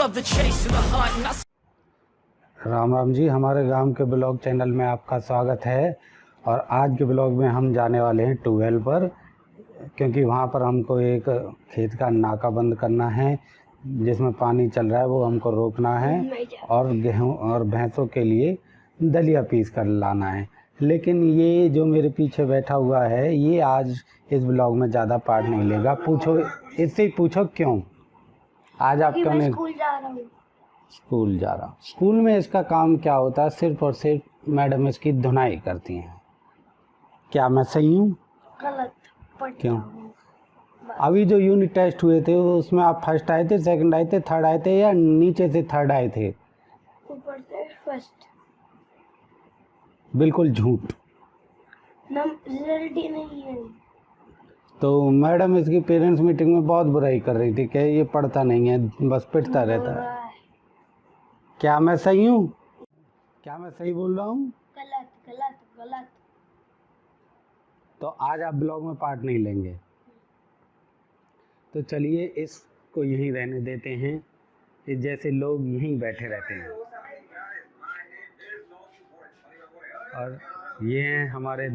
love the chase and the hunt, and Ram Ram ji, हमारे गांव के ब्लॉग चैनल में आपका स्वागत है। और आज के ब्लॉग में हम जाने वाले हैं ट्यूबवेल पर, क्योंकि वहां पर हमको एक खेत का नाका बंद करना है जिसमें पानी चल रहा है, वो हमको रोकना है और गेहूं और भैंसों के लिए दलिया पीस कर लाना है। लेकिन ये जो मेरे पीछे बैठा हुआ है, ये आज इस ब्लॉग में ज़्यादा पार्ट नहीं लेगा। पूछो इससे ही, पूछो क्यों आज आप क्यों नहीं? स्कूल जा रहा हूँ। स्कूल जा रहा हूँ। स्कूल में इसका काम क्या होता है? सिर्फ और सिर्फ मैडम इसकी धुनाई करती हैं। क्या मैं सही हूँ? गलत। क्यों? अभी जो यूनिट टेस्ट हुए थे उसमें आप फर्स्ट आए थे, सेकंड आए थे, थर्ड आए थे, या नीचे से थर्ड आए थे? ऊपर से फर्स्ट। बिल्कुल झूठ। रिजल्ट ही नहीं है। तो मैडम इसकी पेरेंट्स मीटिंग में बहुत बुराई कर रही थी कि ये पढ़ता नहीं है, बस पिटता रहता है। क्या मैं सही हूँ? क्या मैं सही बोल रहा हूँ? गलत गलत गलत। तो आज आप ब्लॉग में पार्ट नहीं लेंगे, तो चलिए इसको यहीं रहने देते हैं। इस जैसे लोग यहीं बैठे रहते हैं। और ये हैं हमारे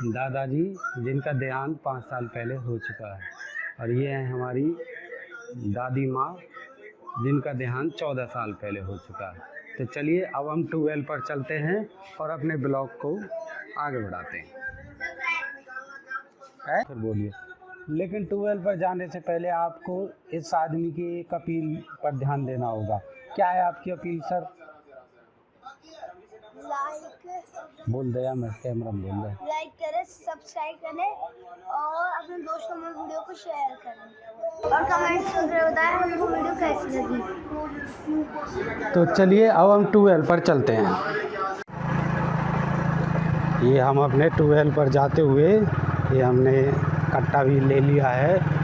दादाजी, जिनका देहांत 5 साल पहले हो चुका है। और ये है हमारी दादी माँ, जिनका देहांत 14 साल पहले हो चुका है। तो चलिए अब हम ट्यूबवेल पर चलते हैं और अपने ब्लॉग को आगे बढ़ाते हैं। फिर बोलिए। लेकिन ट्यूबवेल पर जाने से पहले आपको इस आदमी की एक अपील पर ध्यान देना होगा। क्या है आपकी अपील सर? बोल दिया मैं, कैमरा में बोल रहा। लाइक करें, सब्सक्राइब करें और अपने दोस्तों में वीडियो को शेयर करें और कमेंट्स करके बताएं हमको वीडियो कैसी लगी। तो चलिए अब हम ट्यूबवेल पर चलते हैं। ये हम अपने ट्यूबवेल पर जाते हुए, ये हमने कट्टा भी ले लिया है।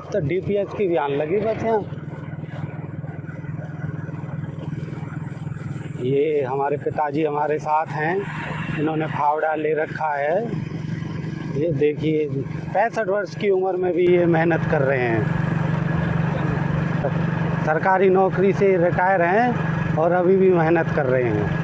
तो डीपीएस की व्यान लगी बस यहाँ। ये हमारे पिताजी हमारे साथ हैं, इन्होंने फावड़ा ले रखा है। ये देखिए 65 वर्ष की उम्र में भी ये मेहनत कर रहे हैं। सरकारी नौकरी से रिटायर हैं और अभी भी मेहनत कर रहे हैं।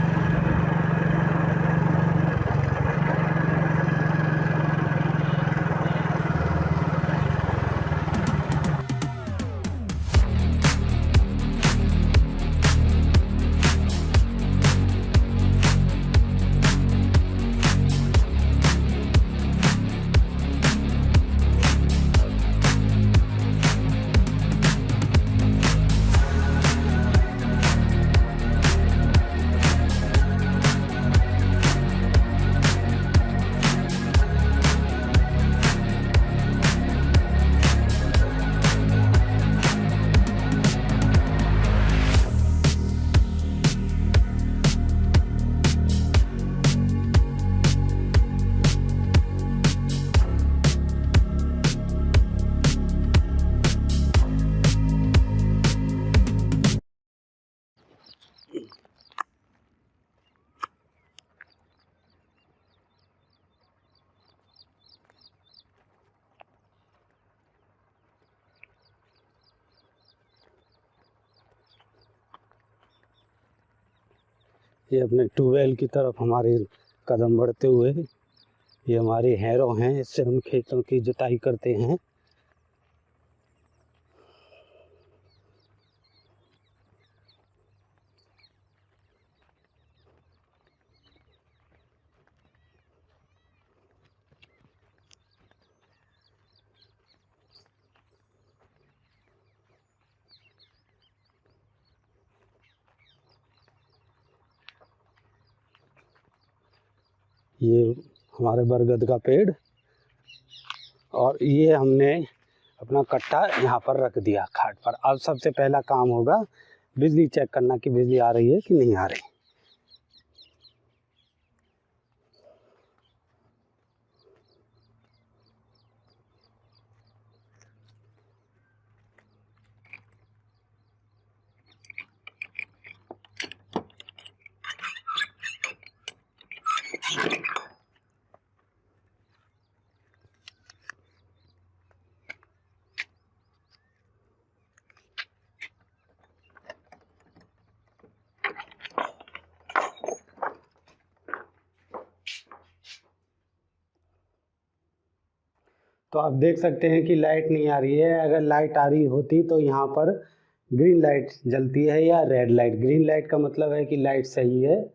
ये अपने ट्यूबवेल की तरफ हमारे कदम बढ़ते हुए, ये हमारे हैरो हैं, इससे हम खेतों की जुताई करते हैं। ये हमारे बरगद का पेड़, और ये हमने अपना कट्टा यहाँ पर रख दिया खाट पर। अब सबसे पहला काम होगा बिजली चेक करना कि बिजली आ रही है कि नहीं आ रही। तो आप देख सकते हैं कि लाइट नहीं आ रही है। अगर लाइट आ रही होती तो यहाँ पर ग्रीन लाइट जलती है या रेड लाइट। ग्रीन लाइट का मतलब है कि लाइट सही है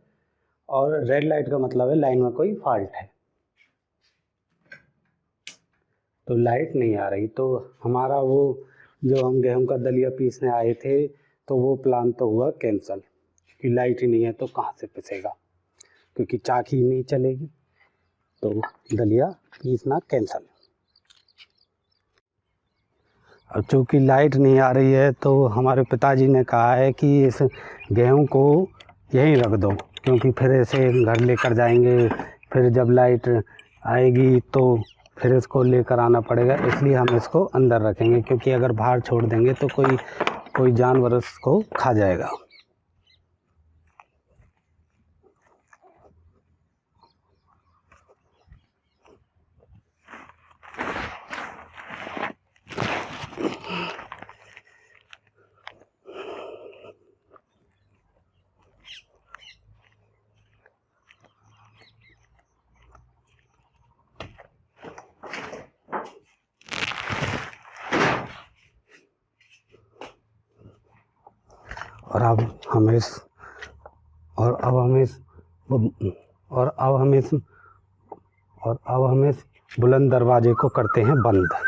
और रेड लाइट का मतलब है लाइन में कोई फॉल्ट है। तो लाइट नहीं आ रही, तो हमारा वो जो हम गेहूं का दलिया पीसने आए थे तो वो प्लान तो हुआ कैंसिल, क्योंकि लाइट ही नहीं है तो कहाँ से पिसेगा, क्योंकि चाक ही नहीं चलेगी। तो दलिया पीसना कैंसिल। अब चूँकि लाइट नहीं आ रही है तो हमारे पिताजी ने कहा है कि इस गेहूं को यहीं रख दो, क्योंकि फिर ऐसे घर लेकर जाएंगे, फिर जब लाइट आएगी तो फिर इसको लेकर आना पड़ेगा। इसलिए हम इसको अंदर रखेंगे, क्योंकि अगर बाहर छोड़ देंगे तो कोई जानवर इसको खा जाएगा। और अब हम इस और अब हम इस और अब हम इस बुलंद दरवाजे को करते हैं बंद।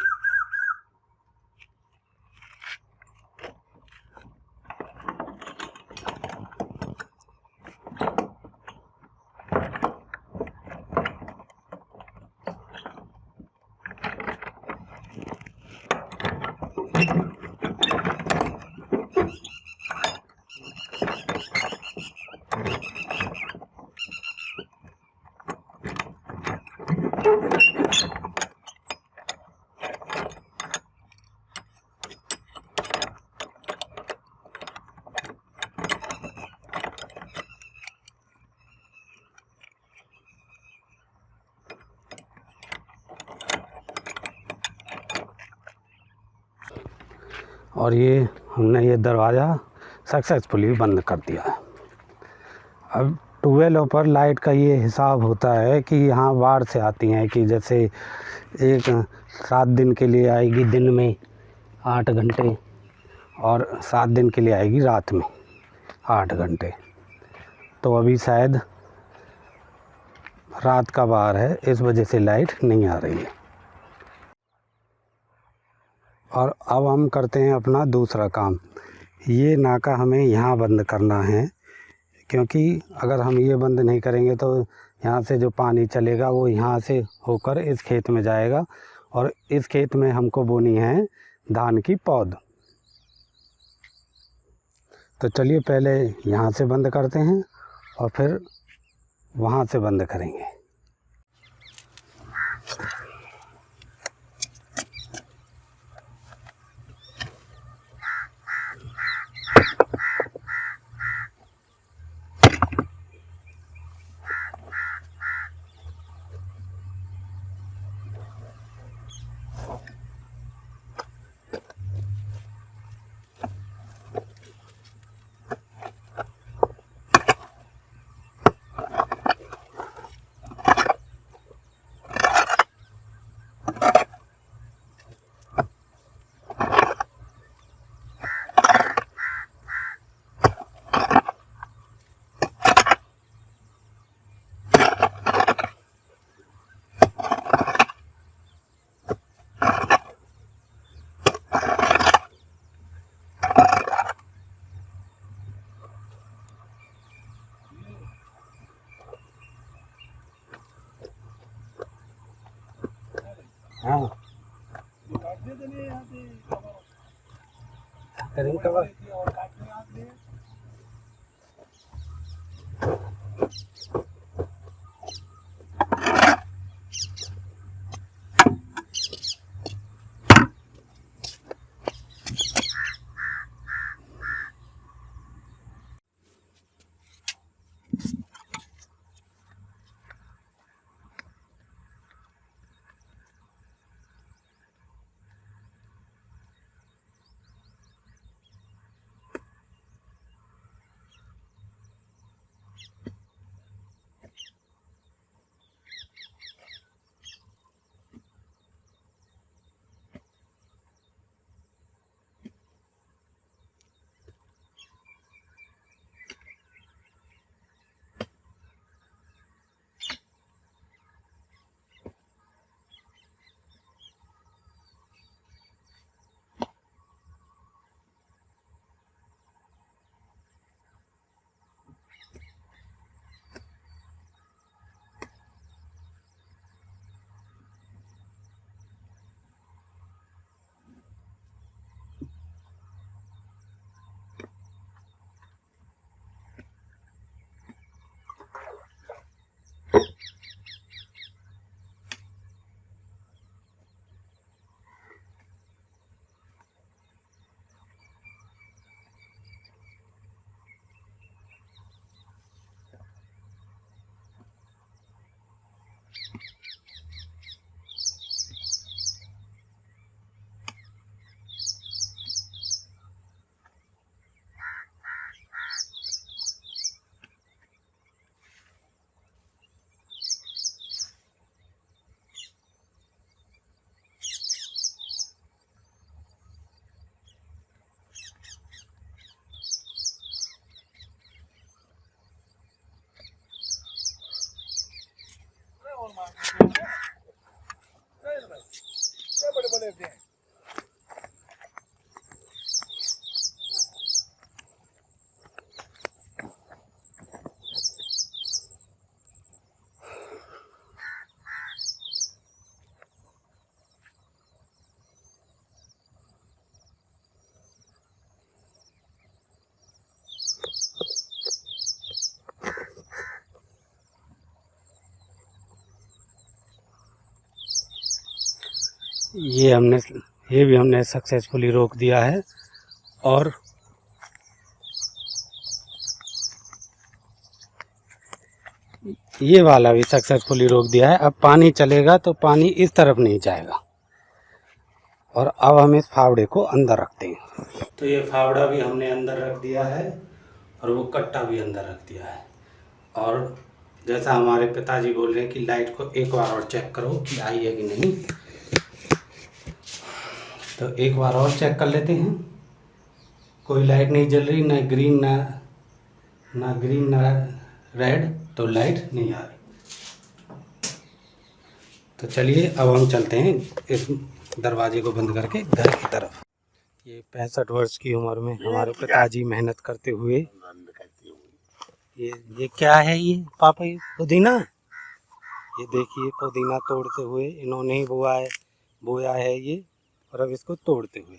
और ये हमने ये दरवाज़ा सक्सेसफुली बंद कर दिया है। अब ट्यूबवेलों पर लाइट का ये हिसाब होता है कि यहाँ बाढ़ से आती हैं, कि जैसे एक 7 दिन के लिए आएगी दिन में 8 घंटे और 7 दिन के लिए आएगी रात में 8 घंटे। तो अभी शायद रात का बार है, इस वजह से लाइट नहीं आ रही है। और अब हम करते हैं अपना दूसरा काम। ये नाका हमें यहाँ बंद करना है, क्योंकि अगर हम ये बंद नहीं करेंगे तो यहाँ से जो पानी चलेगा वो यहाँ से होकर इस खेत में जाएगा, और इस खेत में हमको बोनी है धान की पौध। तो चलिए पहले यहाँ से बंद करते हैं और फिर वहाँ से बंद करेंगे। हाँ करेंगे कवर। ये भी हमने सक्सेसफुली रोक दिया है। और ये वाला भी सक्सेसफुली रोक दिया है। अब पानी चलेगा तो पानी इस तरफ नहीं जाएगा। और अब हम इस फावड़े को अंदर रखते हैं। तो ये फावड़ा भी हमने अंदर रख दिया है और वो कट्टा भी अंदर रख दिया है। और जैसा हमारे पिताजी बोल रहे हैं कि लाइट को एक बार और चेक करो कि आई है कि नहीं, तो एक बार और चेक कर लेते हैं। कोई लाइट नहीं जल रही, ना ग्रीन ना रेड, तो लाइट नहीं आ रही। तो चलिए अब हम चलते हैं इस दरवाजे को बंद करके घर की तरफ। ये 65 वर्ष की उम्र में हमारे पिताजी मेहनत करते हुए, ये क्या है ये पापा, ये पुदीना, ये देखिए पुदीना तोड़ते हुए इन्होंने ही बोया है ये। और अब इसको तोड़ते हुए,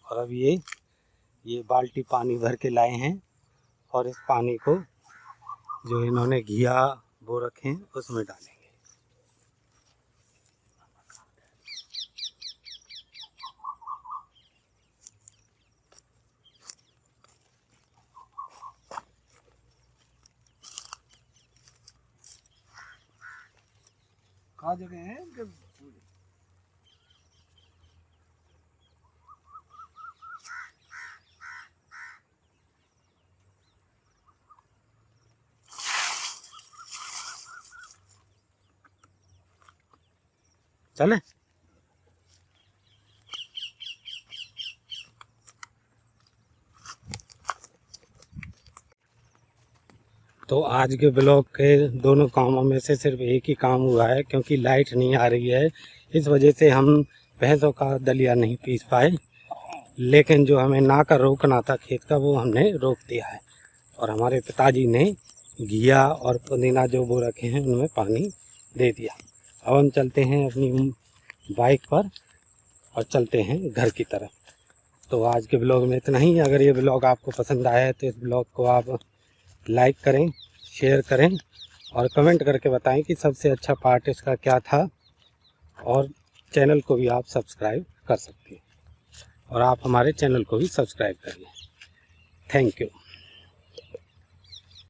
और अब ये बाल्टी पानी भर के लाए हैं और इस पानी को जो इन्होंने घिया बो रखे हैं उसमें डालेंगे। कहाँ जगह है चले। तो आज के ब्लॉग के दोनों कामों में से सिर्फ एक ही काम हुआ है, क्योंकि लाइट नहीं आ रही है। इस वजह से हम भैंसों का दलिया नहीं पीस पाए, लेकिन जो हमें ना कर रोकना था खेत का वो हमने रोक दिया है। और हमारे पिताजी ने घिया और पुदीना जो बो रखे हैं उनमें पानी दे दिया। अब हम चलते हैं अपनी बाइक पर और चलते हैं घर की तरफ। तो आज के ब्लॉग में इतना ही। अगर ये ब्लॉग आपको पसंद आया है तो इस ब्लॉग को आप लाइक करें, शेयर करें और कमेंट करके बताएं कि सबसे अच्छा पार्ट इसका क्या था। और चैनल को भी आप सब्सक्राइब कर सकते हैं और आप हमारे चैनल को भी सब्सक्राइब करिए। Thank you.